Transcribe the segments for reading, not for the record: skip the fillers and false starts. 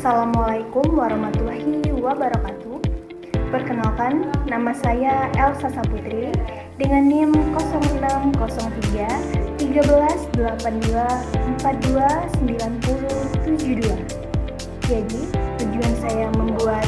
Assalamualaikum warahmatullahi wabarakatuh. Perkenalkan, nama saya Elsa Saputri dengan NIM 0603 1382 42 90 72. Jadi, tujuan saya membuat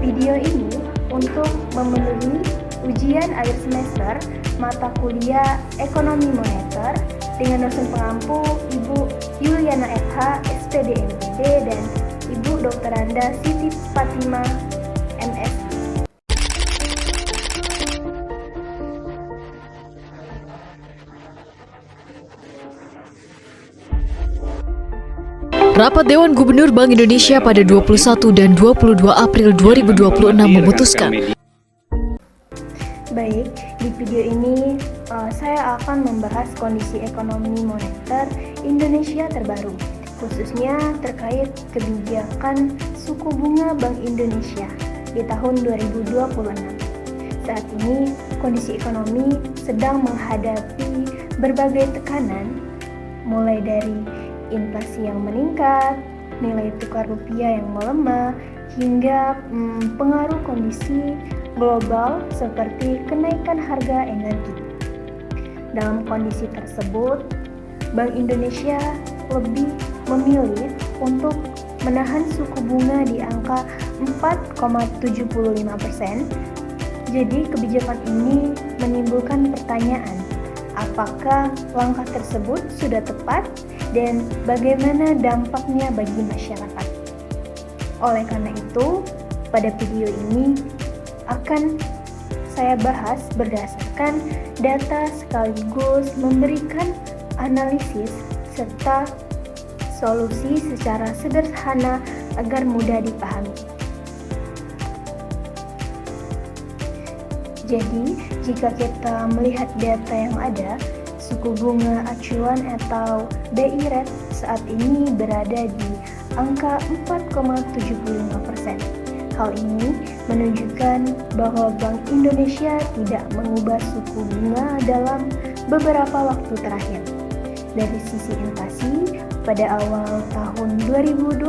video ini untuk memenuhi ujian akhir semester mata kuliah Ekonomi Moneter dengan dosen pengampu Ibu Yuliana FH, SPD MPD, dan Ibu Dr. Anda Siti Fatima, MS. Rapat Dewan Gubernur Bank Indonesia pada 21 dan 22 April 2026 memutuskan. Baik, di video ini saya akan membahas kondisi ekonomi moneter Indonesia terbaru, khususnya terkait kebijakan suku bunga Bank Indonesia di tahun 2026. Saat ini, kondisi ekonomi sedang menghadapi berbagai tekanan, mulai dari inflasi yang meningkat, nilai tukar rupiah yang melemah, hingga pengaruh kondisi global seperti kenaikan harga energi. Dalam kondisi tersebut, Bank Indonesia lebih memilih untuk menahan suku bunga di angka 4,75%. Jadi kebijakan ini menimbulkan pertanyaan, apakah langkah tersebut sudah tepat dan bagaimana dampaknya bagi masyarakat. Oleh karena itu, pada video ini akan saya bahas berdasarkan data sekaligus memberikan analisis serta solusi secara sederhana agar mudah dipahami. Jadi, jika kita melihat data yang ada, suku bunga acuan atau BI rate saat ini berada di angka 4,75%. Hal ini menunjukkan bahwa Bank Indonesia tidak mengubah suku bunga dalam beberapa waktu terakhir. Dari sisi inflasi, pada awal tahun 2026,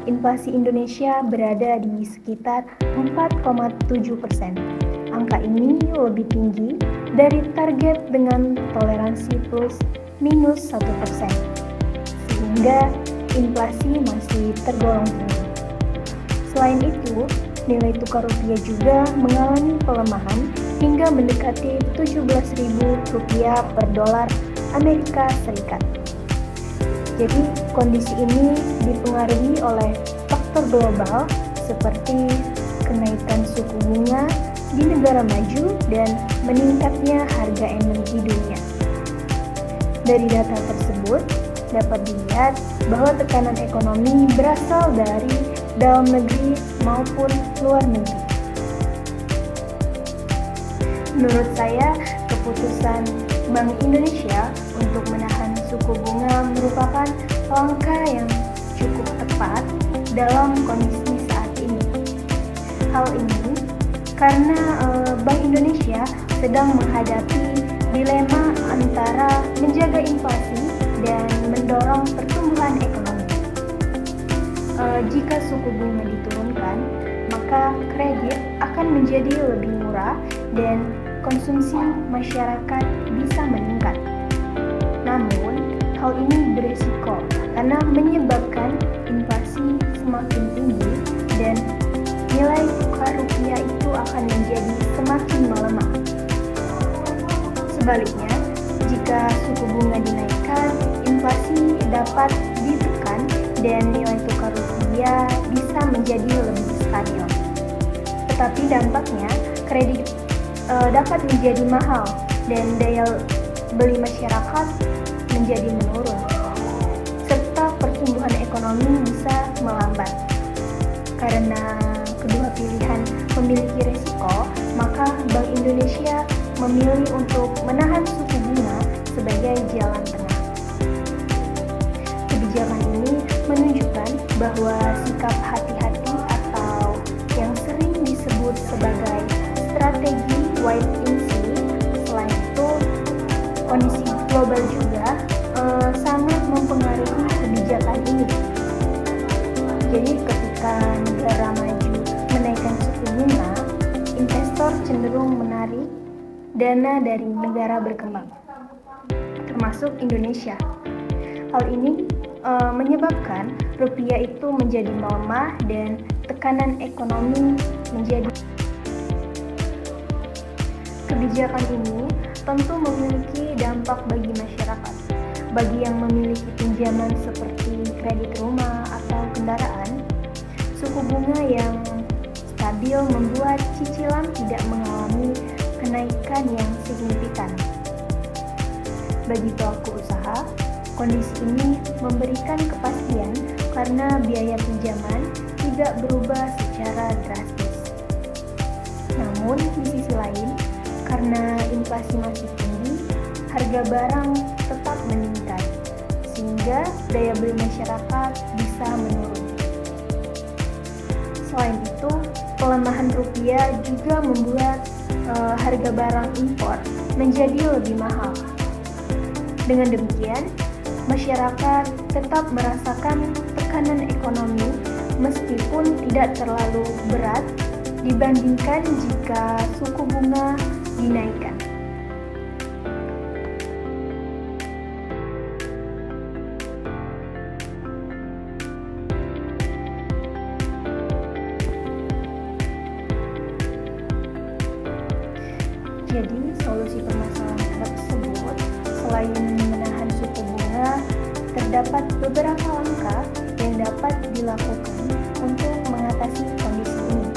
inflasi Indonesia berada di sekitar 4,7%. Angka ini lebih tinggi dari target dengan toleransi plus minus 1%, sehingga inflasi masih tergolong tinggi. Selain itu, nilai tukar rupiah juga mengalami pelemahan hingga mendekati Rp17.000 per dolar Amerika Serikat. Jadi, kondisi ini dipengaruhi oleh faktor global seperti kenaikan suku bunga di negara maju dan meningkatnya harga energi dunia. Dari data tersebut dapat dilihat bahwa tekanan ekonomi berasal dari dalam negeri maupun luar negeri. Menurut saya, keputusan Bank Indonesia untuk menahan suku bunga merupakan langkah yang cukup tepat dalam kondisi saat ini. Hal ini karena Bank Indonesia sedang menghadapi dilema antara menjaga inflasi dan mendorong pertumbuhan ekonomi. Jika suku bunga diturunkan, maka kredit akan menjadi lebih murah dan konsumsi masyarakat bisa meningkat. Namun, hal ini berisiko karena menyebabkan inflasi semakin tinggi dan nilai tukar rupiah itu akan menjadi semakin melemah. Sebaliknya, jika suku bunga dinaikkan, inflasi dapat ditekan dan nilai tukar rupiah bisa menjadi lebih stabil. Tetapi dampaknya, kredit dapat menjadi mahal dan daya beli masyarakat menjadi menurun, serta pertumbuhan ekonomi bisa melambat. Karena kedua pilihan memiliki risiko, maka Bank Indonesia memilih untuk menahan suku bunga sebagai jalan tengah. Kebijakan ini menunjukkan bahwa sikap hati-hati atau yang sering disebut sebagai strategi wait and see. Selain itu, kondisi global juga sangat mempengaruhi kebijakan ini. Jadi ketika negara maju menaikkan suku bunga, investor cenderung menarik dana dari negara berkembang, termasuk Indonesia. Hal ini menyebabkan rupiah itu menjadi melemah dan tekanan ekonomi menjadi. Kebijakan ini tentu memiliki dampak bagi masyarakat. Bagi yang memiliki pinjaman seperti kredit rumah atau kendaraan, suku bunga yang stabil membuat cicilan tidak mengalami kenaikan yang signifikan. Bagi pelaku usaha, kondisi ini memberikan kepastian karena biaya pinjaman tidak berubah secara drastis. Namun, di sisi lain, karena inflasi masih tinggi, harga barang tetap meningkat, sehingga daya beli masyarakat bisa menurun. Selain itu, pelemahan rupiah juga membuat harga barang impor menjadi lebih mahal. Dengan demikian, masyarakat tetap merasakan tekanan ekonomi meskipun tidak terlalu berat dibandingkan jika suku bunga dinaikkan. Jadi, solusi permasalahan tersebut selain menahan suku bunga, terdapat beberapa langkah yang dapat dilakukan untuk mengatasi kondisi ini.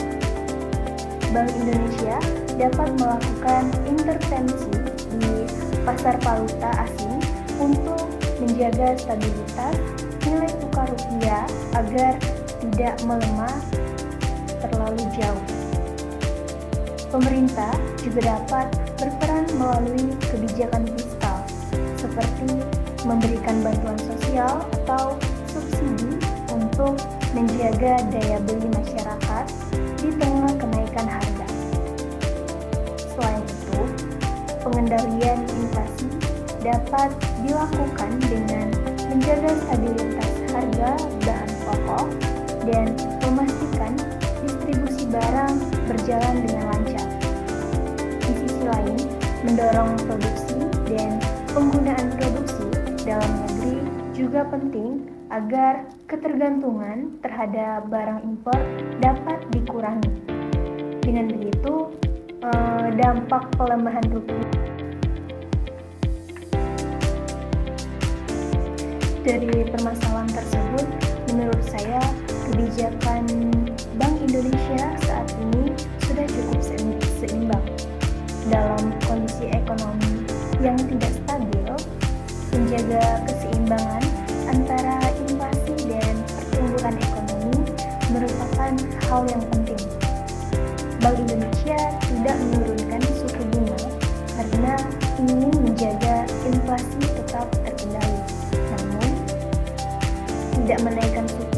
Bank Indonesia dapat melakukan intervensi di pasar valuta asing untuk menjaga stabilitas nilai tukar rupiah agar tidak melemah terlalu jauh. Pemerintah juga dapat berperan melalui kebijakan fiskal, seperti memberikan bantuan sosial atau subsidi untuk menjaga daya beli masyarakat di tengah kenaikan harga. Selain itu, pengendalian inflasi dapat dilakukan dengan menjaga stabilitas harga bahan pokok dan memastikan distribusi barang berjalan dengan lancar. Di sisi lain, mendorong produksi dan penggunaan produksi dalam negeri juga penting agar ketergantungan terhadap barang impor dapat dikurangi. Dengan begitu, dampak pelemahan rupiah. Dari permasalahan tersebut, menurut saya kebijakan Bank Indonesia saat ini sudah cukup seimbang. Dalam kondisi ekonomi yang tidak stabil, menjaga keseimbangan antara inflasi dan pertumbuhan ekonomi merupakan hal yang penting. Bank Indonesia tidak menurunkan suku bunga karena ingin menjaga inflasi tetap terkendali, namun tidak menaikkan suku